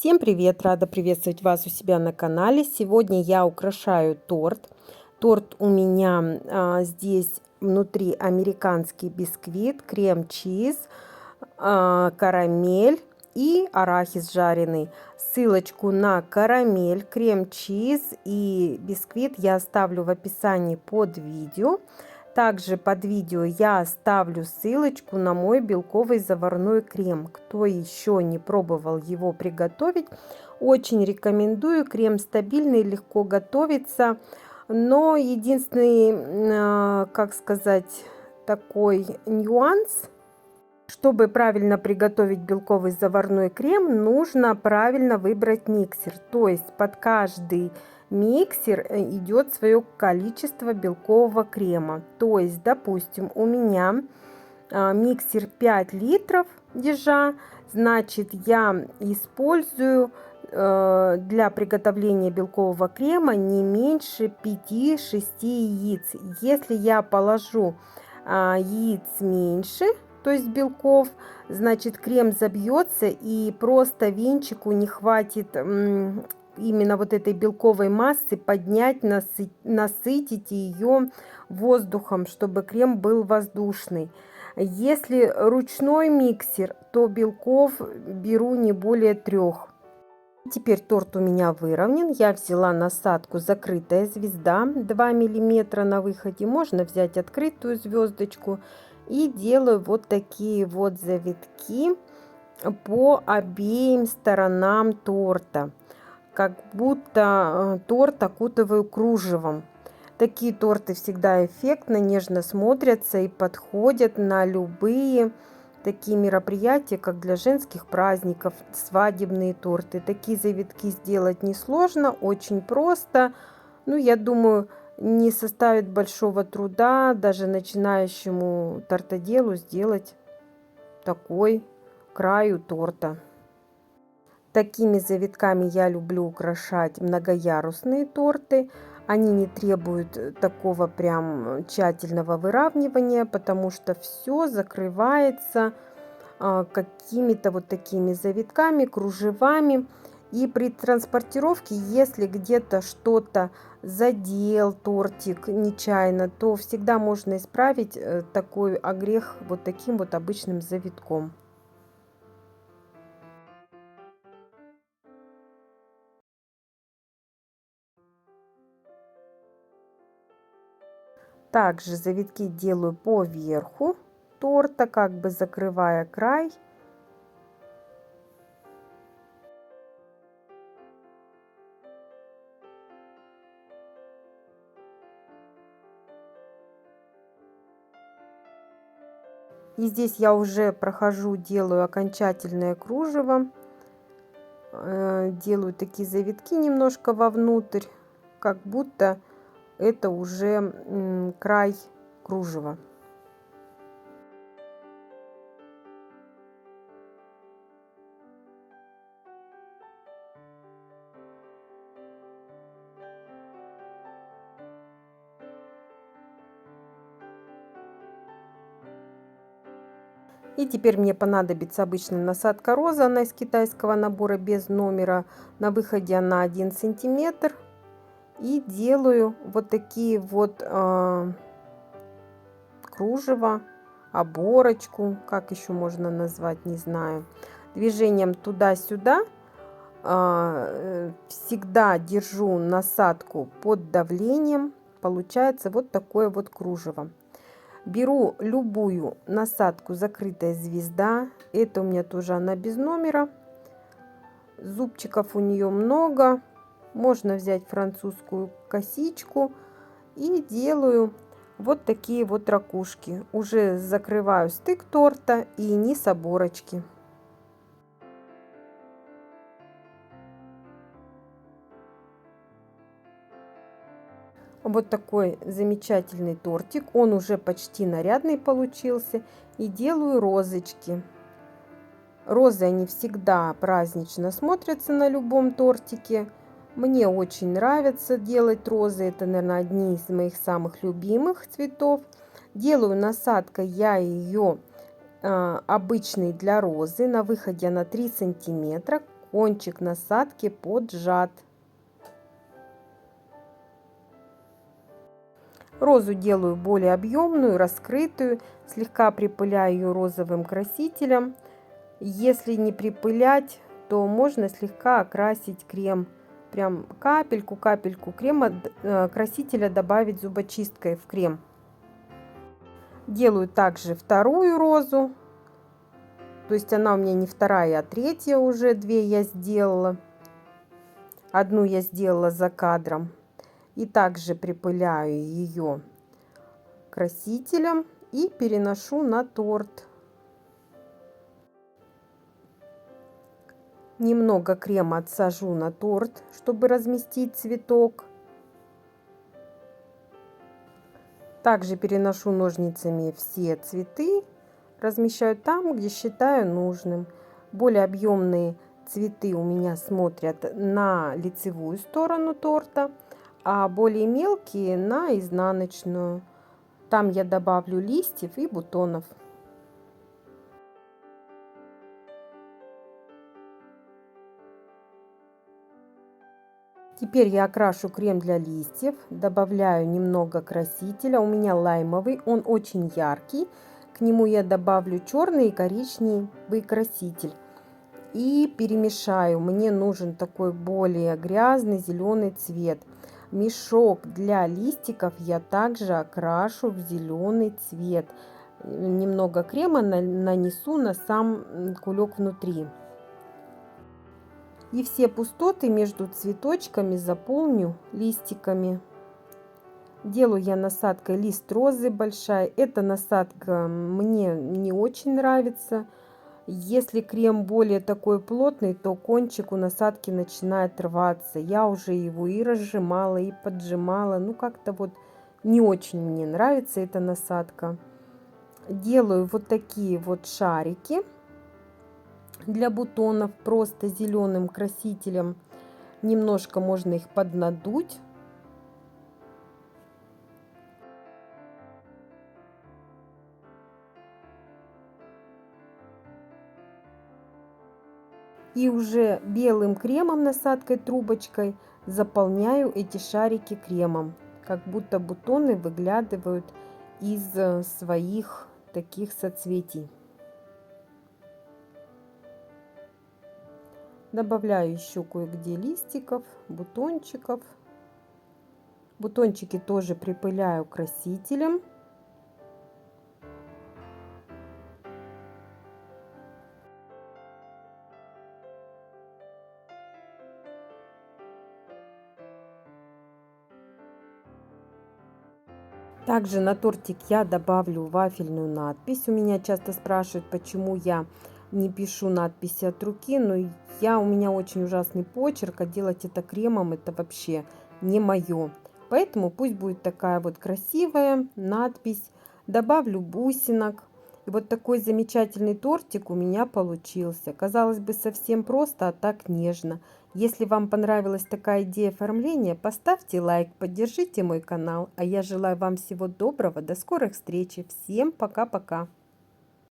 Всем привет! Рада приветствовать вас у себя на канале. Сегодня я украшаю торт. Торт у меня здесь внутри американский бисквит, крем-чиз, карамель и арахис жареный. Ссылочку на карамель, крем-чиз и бисквит я оставлю в описании под видео. Также под видео я оставлю ссылочку на мой белковый заварной крем. Кто еще не пробовал его приготовить, очень рекомендую. Крем стабильный, легко готовится. Но единственный, как сказать, такой нюанс. Чтобы правильно приготовить белковый заварной крем, нужно правильно выбрать миксер. То есть под каждый миксер идет свое количество белкового крема. То есть, допустим, у меня миксер 5 литров держа, значит, я использую для приготовления белкового крема не меньше 5-6 яиц. Если я положу яиц меньше, то есть белков, значит, крем забьется и просто венчику не хватит именно вот этой белковой массы поднять, насытить ее воздухом, чтобы крем был воздушный. Если ручной миксер, то белков беру не более 3. Теперь торт у меня выровнен. Я взяла насадку закрытая звезда 2 мм на выходе. Можно взять открытую звездочку. И делаю вот такие вот завитки по обеим сторонам торта, как будто торт окутываю кружевом. Такие торты всегда эффектно, нежно смотрятся и подходят на любые такие мероприятия, как для женских праздников, свадебные торты. Такие завитки сделать несложно, очень просто. Ну, я думаю, не составит большого труда даже начинающему тортоделу сделать такой край у торта. Такими завитками я люблю украшать многоярусные торты. Они не требуют такого прям тщательного выравнивания, потому что все закрывается какими-то вот такими завитками, кружевами. И при транспортировке, если где-то что-то задел тортик нечаянно, то всегда можно исправить такой огрех вот таким вот обычным завитком. Также завитки делаю по верху торта, как бы закрывая край. И здесь я уже прохожу, делаю окончательное кружево. Делаю такие завитки немножко вовнутрь, как будто это уже край кружева. И теперь мне понадобится обычная насадка роза, она из китайского набора без номера. На выходе она 1 сантиметр. И делаю вот такие вот кружево, оборочку, как еще можно назвать, не знаю. Движением туда-сюда. Всегда держу насадку под давлением. Получается вот такое вот кружево. Беру любую насадку закрытая звезда. Это у меня тоже она без номера. Зубчиков у нее много. Можно взять французскую косичку. И делаю вот такие вот ракушки. Уже закрываю стык торта и низ оборочки. Вот такой замечательный тортик. Он уже почти нарядный получился. И делаю розочки. Розы, они всегда празднично смотрятся на любом тортике. Мне очень нравится делать розы. Это, наверное, одни из моих самых любимых цветов. Делаю насадкой я ее обычный для розы. На выходе она 3 сантиметра. кончик насадки поджат. Розу делаю более объемную, раскрытую, слегка припыляю ее розовым красителем. Если не припылять, то можно слегка окрасить крем. Прям капельку крема, красителя добавить зубочисткой в крем. Делаю также вторую розу. То есть она у меня не вторая, а третья уже. Две я сделала. Одну я сделала за кадром. И также припыляю ее красителем и переношу на торт. Немного крема отсажу на торт, чтобы разместить цветок. Также переношу ножницами все цветы, размещаю там, где считаю нужным. Более объемные цветы у меня смотрят на лицевую сторону торта, а более мелкие на изнаночную. Там я добавлю листьев и бутонов. Теперь я окрашу крем для листьев, добавляю немного красителя. У меня лаймовый, он очень яркий. К нему я добавлю черный и коричневый краситель. И перемешаю. Мне нужен такой более грязный зеленый цвет. Мешок для листиков я также окрашу в зеленый цвет. Немного крема нанесу на сам кулек внутри. И все пустоты между цветочками заполню листиками. Делаю я насадкой лист розы большая. Эта насадка мне не очень нравится. Если крем более такой плотный, то кончик у насадки начинает рваться. Я уже его и разжимала, и поджимала. Ну, как-то вот не очень мне нравится эта насадка. Делаю вот такие вот шарики для бутонов просто зеленым красителем. Немножко можно их поднадуть. И уже белым кремом, насадкой трубочкой, заполняю эти шарики кремом. Как будто бутоны выглядывают из своих таких соцветий. Добавляю еще кое-где листиков, бутончиков. Бутончики тоже припыляю красителем. Также на тортик я добавлю вафельную надпись. У меня часто спрашивают, почему я не пишу надписи от руки, но у меня очень ужасный почерк, а делать это кремом это вообще не мое. Поэтому пусть будет такая вот красивая надпись. Добавлю бусинок. И вот такой замечательный тортик у меня получился. Казалось бы, совсем просто, а так нежно. Если вам понравилась такая идея оформления, поставьте лайк, поддержите мой канал. А я желаю вам всего доброго, до скорых встреч. Всем пока-пока.